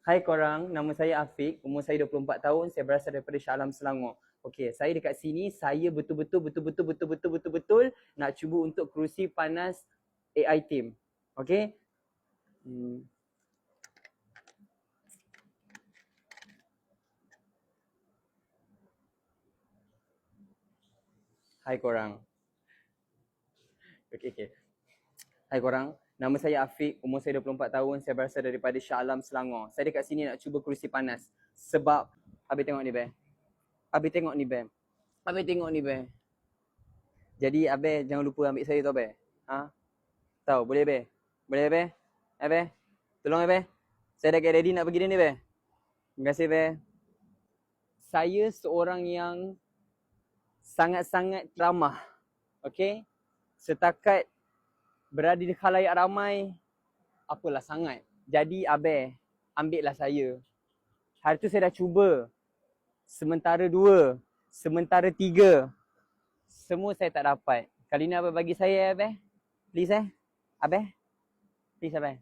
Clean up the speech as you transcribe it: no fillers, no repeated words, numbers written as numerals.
Hai korang, nama saya Afiq, umur saya 24 tahun, saya berasal daripada Shah Alam, Selangor. Okey, saya dekat sini, saya betul-betul nak cuba untuk kerusi panas AI team. Okey? Hai korang. Okey. Hai korang, nama saya Afiq, umur saya 24 tahun, saya berasal daripada Shah Alam, Selangor. Saya dekat sini nak cuba kerusi panas. Sebab, habis tengok ni be. Habis tengok ni be. Habis tengok ni be. Jadi Abeh jangan lupa ambil saya tu Abeh. Ha? Tahu, boleh Abeh? Boleh Abeh? Abeh? Tolong Abeh. Saya dah get ready nak pergi dia ni Abeh. Terima kasih Abeh. Saya seorang yang sangat-sangat ramah. Okey? Setakat berada di khalayak ramai, apalah sangat. Jadi Abeh, ambillah saya. Hari tu saya dah cuba. Sementara 2, sementara 3. Semua saya tak dapat. Kali ni Abeh bagi saya Abeh. Please Abeh. Please Abeh.